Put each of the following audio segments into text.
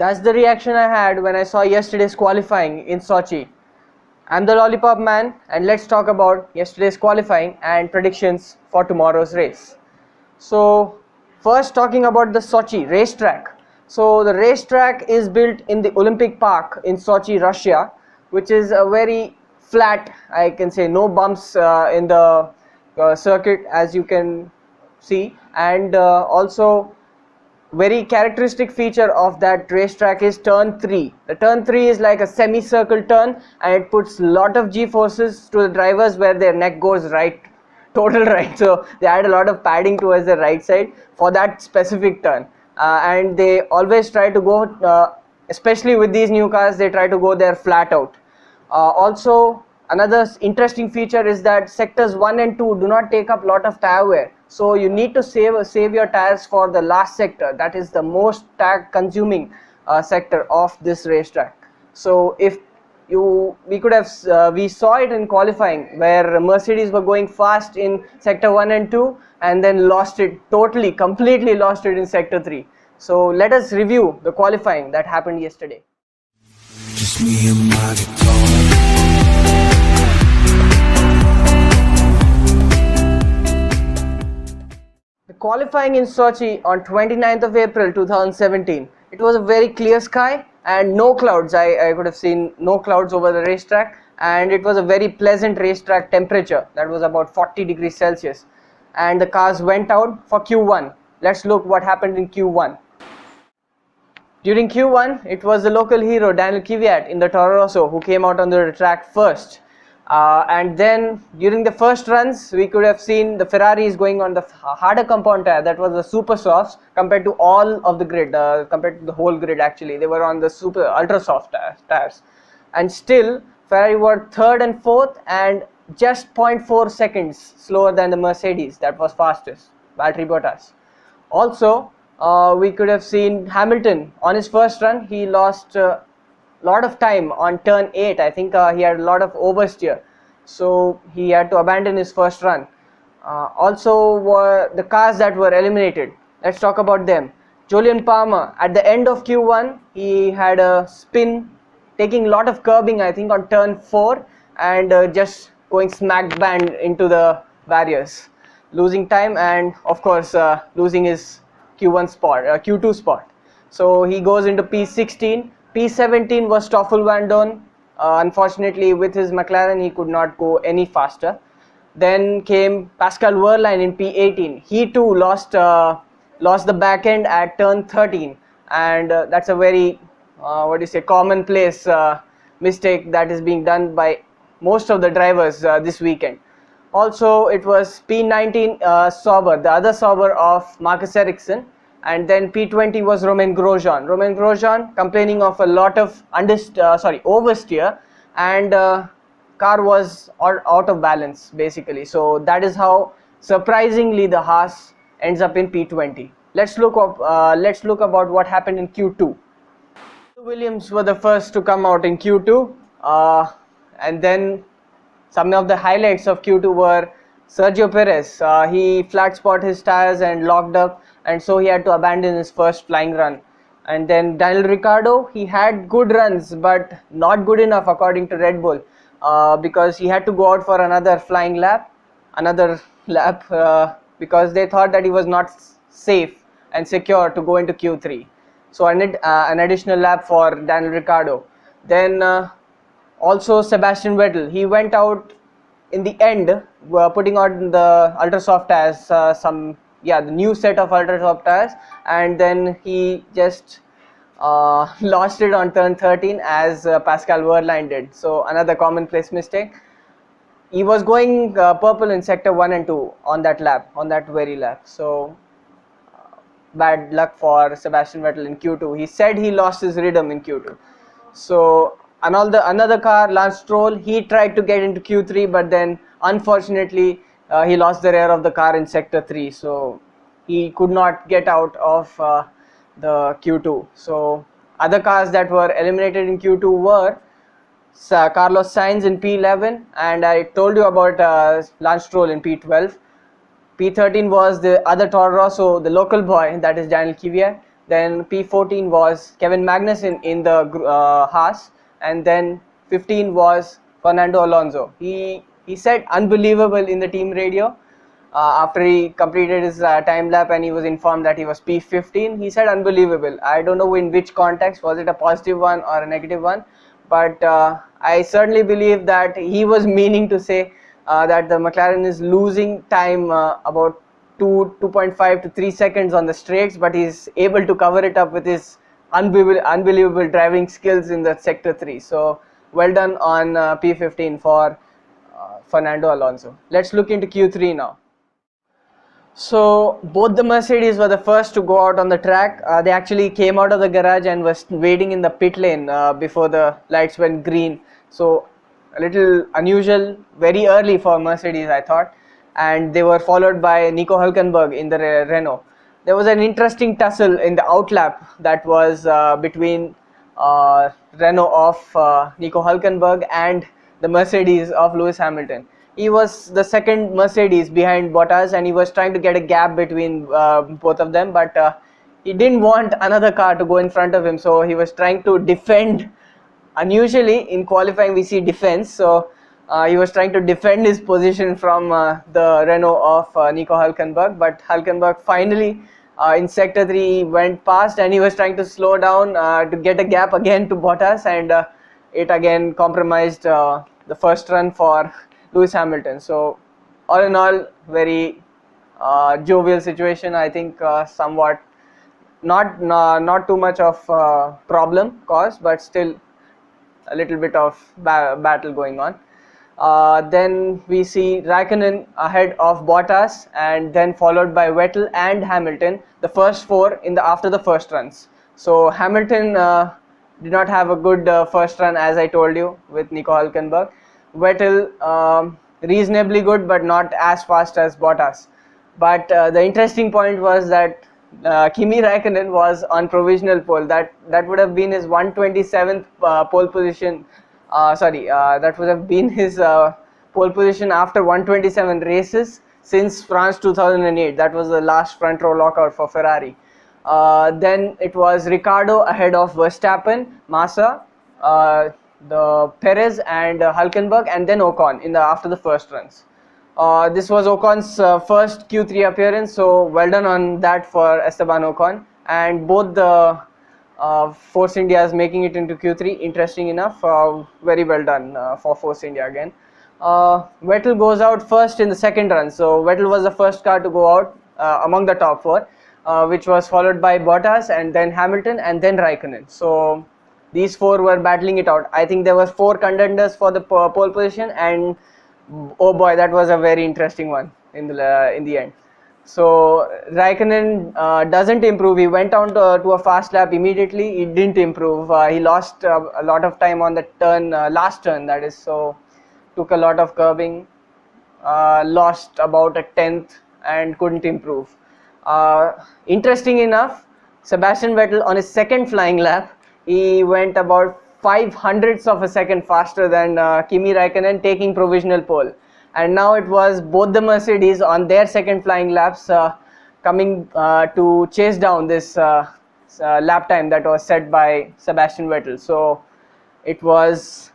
that's the reaction I had when I saw yesterday's qualifying in Sochi. I'm the Lollipop Man, and let's talk about yesterday's qualifying and predictions for tomorrow's race. So first, talking about the Sochi racetrack. So the racetrack is built in the Olympic Park in Sochi, Russia, which is a very flat, I can say, no bumps in the circuit, as you can see, and also very characteristic feature of that racetrack is turn 3. The turn 3 is like a semicircle turn, and it puts lot of g-forces to the drivers where their neck goes right, total right. So they add a lot of padding towards the right side for that specific turn, and they always try to go, especially with these new cars, they try to go there flat out. Also, another interesting feature is that sectors 1 and 2 do not take up a lot of tire wear. So you need to save your tires for the last sector. That is the most tire consuming sector of this racetrack. So if we saw it in qualifying where Mercedes were going fast in sector 1 and 2 and then lost it completely lost it in sector 3. So let us review the qualifying that happened yesterday. Just me and my guitar. Qualifying in Sochi on 29th of April 2017. It was a very clear sky and no clouds. I could have seen no clouds over the racetrack, and it was a very pleasant racetrack temperature. That was about 40 degrees Celsius. And the cars went out for Q1. Let's look what happened in Q1. During Q1, it was the local hero Daniel Kvyat in the Toro Rosso who came out on the track first. And then during the first runs, we could have seen the Ferraris going on the harder compound tire. That was the super softs compared to all of the grid, compared to the whole grid actually. They were on the super ultra soft tires. And still, Ferrari were 3rd and 4th and just 0.4 seconds slower than the Mercedes. That was fastest, Valtteri Bottas. Also, we could have seen Hamilton on his first run. He lost lot of time on turn 8. I think he had a lot of oversteer, so he had to abandon his first run. Also were the cars that were eliminated. Let's talk about them. Jolyon Palmer at the end of Q1, he had a spin, taking a lot of curbing I think on turn 4 and just going smack bang into the barriers, losing time and of course losing his Q2 spot. So he goes into P16. P17 was Stoffel Vandoorne. Unfortunately, with his McLaren, he could not go any faster. Then came Pascal Wehrlein in P18. He too lost the back end at turn 13, and that's a very commonplace mistake that is being done by most of the drivers this weekend. Also, it was P19 Sauber, the other Sauber of Marcus Ericsson. And then P20 was Romain Grosjean. Romain Grosjean complaining of a lot of oversteer, and car was out of balance basically. So that is how surprisingly the Haas ends up in P20. Let's look about what happened in Q2. Williams were the first to come out in Q2, and then some of the highlights of Q2 were Sergio Perez. He flat spotted his tires and locked up, and so he had to abandon his first flying run. And then Daniel Ricciardo, he had good runs but not good enough according to Red Bull, because he had to go out for another lap because they thought that he was not safe and secure to go into Q3. So an additional lap for Daniel Ricciardo. Then also Sebastian Vettel, he went out in the end putting on the ultra soft tires, the new set of ultra soft tires, and then he just lost it on turn 13 as Pascal Wehrlein did. So another commonplace mistake. He was going purple in sector 1 and 2 on that very lap. So bad luck for Sebastian Vettel in Q2. He said he lost his rhythm in Q2. So another car, Lance Stroll, he tried to get into Q3, but then unfortunately he lost the rear of the car in sector 3, so he could not get out of the Q2. So other cars that were eliminated in Q2 were Carlos Sainz in P11, and I told you about Lance Stroll in P12. P13 was the other Toro Rosso, the local boy, that is Daniel Kvyat. Then P14 was Kevin Magnussen in the Haas, and then 15 was Fernando Alonso. He said unbelievable in the team radio after he completed his time lap and he was informed that he was P15. He said unbelievable. I don't know in which context, was it a positive one or a negative one, but I certainly believe that he was meaning to say that the McLaren is losing time about 2.5 to 3 seconds on the straights, but he's able to cover it up with his unbelievable driving skills in the sector 3. So well done on P15 for Fernando Alonso. Let's look into Q3 now. So both the Mercedes were the first to go out on the track. They actually came out of the garage and was waiting in the pit lane before the lights went green. So a little unusual, very early for Mercedes, I thought. And they were followed by Nico Hülkenberg in the Renault. There was an interesting tussle in the outlap that was between Renault of Nico Hülkenberg and the Mercedes of Lewis Hamilton. He was the second Mercedes behind Bottas, and he was trying to get a gap between both of them, but he didn't want another car to go in front of him, so he was trying to defend. Unusually in qualifying we see defense, so he was trying to defend his position from the Renault of Nico Hülkenberg, but Hülkenberg finally in sector 3 went past, and he was trying to slow down to get a gap again to Bottas, and it again compromised the first run for Lewis Hamilton. So all in all, very jovial situation. I think somewhat not too much of problem caused, but still a little bit of battle going on. Then we see Raikkonen ahead of Bottas, and then followed by Vettel and Hamilton, the first four after the first runs. So Hamilton did not have a good first run, as I told you, with Nico Hülkenberg. Vettel reasonably good, but not as fast as Bottas. But the interesting point was that Kimi Raikkonen was on provisional pole. That would have been his 127th pole position. That would have been his pole position after 127 races since France 2008. That was the last front row lockout for Ferrari. Then it was Ricciardo ahead of Verstappen, Massa, the Perez and Hülkenberg, and then Ocon after the first runs. This was Ocon's first Q3 appearance, so well done on that for Esteban Ocon. And both the Force India is making it into Q3. Interesting enough, very well done for Force India again. Vettel goes out first in the second run, so Vettel was the first car to go out among the top four, which was followed by Bottas and then Hamilton and then Raikkonen. So these four were battling it out. I think there were 4 contenders for the pole position, and oh boy, that was a very interesting one in the end. So Raikkonen doesn't improve. He went on to a fast lap immediately. He didn't improve. He lost a lot of time on the last turn, that is. So took a lot of curbing, lost about a tenth, and couldn't improve. Interesting enough, Sebastian Vettel on his second flying lap, he went about 0.05 of a second faster than Kimi Raikkonen, taking provisional pole. And now it was both the Mercedes on their second flying laps coming to chase down this lap time that was set by Sebastian Vettel. So it was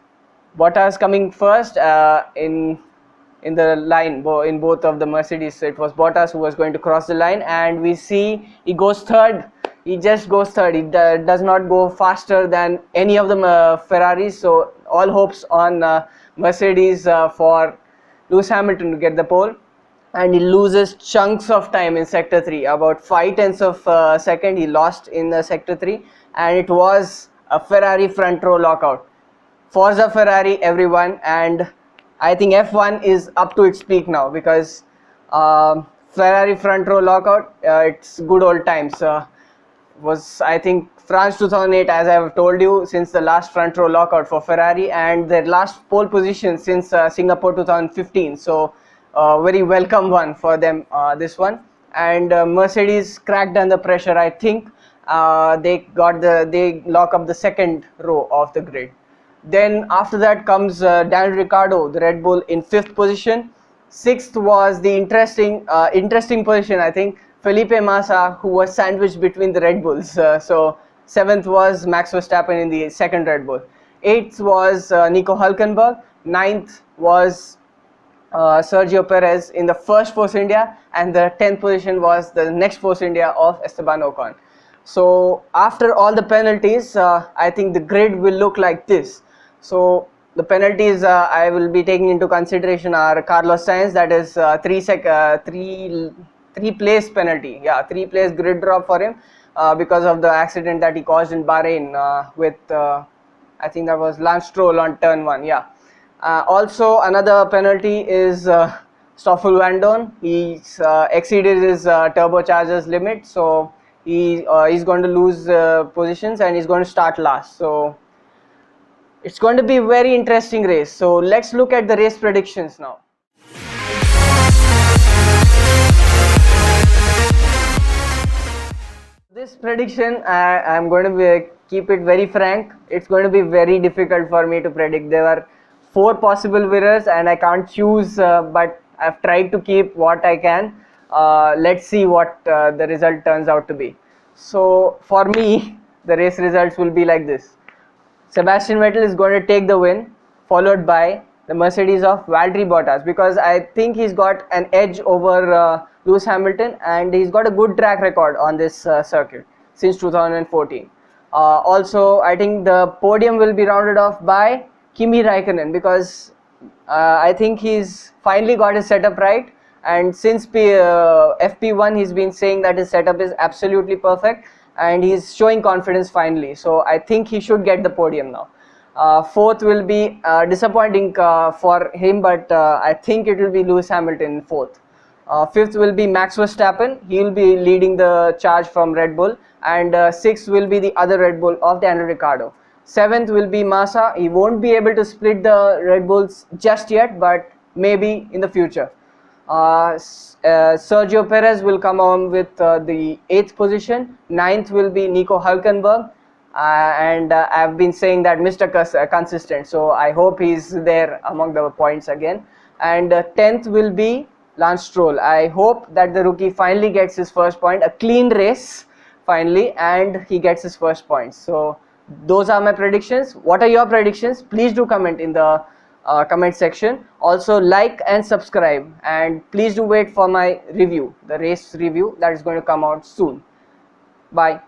Bottas coming first in the line in both of the Mercedes. It was Bottas who was going to cross the line, and we see he goes third. He just goes third. He does not go faster than any of the Ferraris. So all hopes on Mercedes for Lewis Hamilton to get the pole, and he loses chunks of time in sector 3, about 0.5 of a second he lost in the sector 3, and it was a Ferrari front row lockout. Forza Ferrari, everyone, and I think F1 is up to its peak now, because Ferrari front row lockout, it's good old times. Was, I think, France 2008, as I have told you, since the last front row lockout for Ferrari, and their last pole position since Singapore 2015. So very welcome one for them, this one. And Mercedes cracked under pressure. I think they lock up the second row of the grid. Then after that comes Daniel Ricciardo, the Red Bull, in 5th position. 6th was the interesting position, I think. Felipe Massa, who was sandwiched between the Red Bulls. So 7th was Max Verstappen in the second Red Bull. 8th was Nico Hülkenberg. 9th was Sergio Perez in the first Force India, and the 10th position was the next Force India of Esteban Ocon. So after all the penalties, I think the grid will look like this. So the penalties I will be taking into consideration are Carlos Sainz, that is 3 place penalty. Yeah, 3 place grid drop for him because of the accident that he caused in Bahrain with I think that was Lance Stroll on turn 1. Yeah. Also, another penalty is Stoffel Van Dorn. He's exceeded his turbochargers limit, so he's going to lose positions and he's going to start last. So it's going to be a very interesting race. So let's look at the race predictions now. This prediction, I'm going to keep it very frank. It's going to be very difficult for me to predict. There are 4 possible winners and I can't choose, but I've tried to keep what I can. Let's see what the result turns out to be. So for me, the race results will be like this. Sebastian Vettel is going to take the win, followed by the Mercedes of Valtteri Bottas, because I think he's got an edge over Lewis Hamilton, and he's got a good track record on this circuit since 2014. Also, I think the podium will be rounded off by Kimi Raikkonen, because I think he's finally got his setup right, and since FP1 he's been saying that his setup is absolutely perfect and he's showing confidence finally. So I think he should get the podium now. 4th will be disappointing for him, but I think it will be Lewis Hamilton in 4th. 5th will be Max Verstappen. He will be leading the charge from Red Bull, and 6th will be the other Red Bull of Daniel Ricciardo. 7th will be Massa. He won't be able to split the Red Bulls just yet, but maybe in the future. Sergio Perez will come on with the 8th position. 9th will be Nico Hülkenberg, and I've been saying that Mr. Consistent, so I hope he's there among the points again. And 10th will be Lance Stroll. I hope that the rookie finally gets his first point, a clean race finally, and he gets his first points. So those are my predictions. What are your predictions? Please do comment in the comment section. Also like and subscribe, and please do wait for my review, the race review that is going to come out soon. Bye.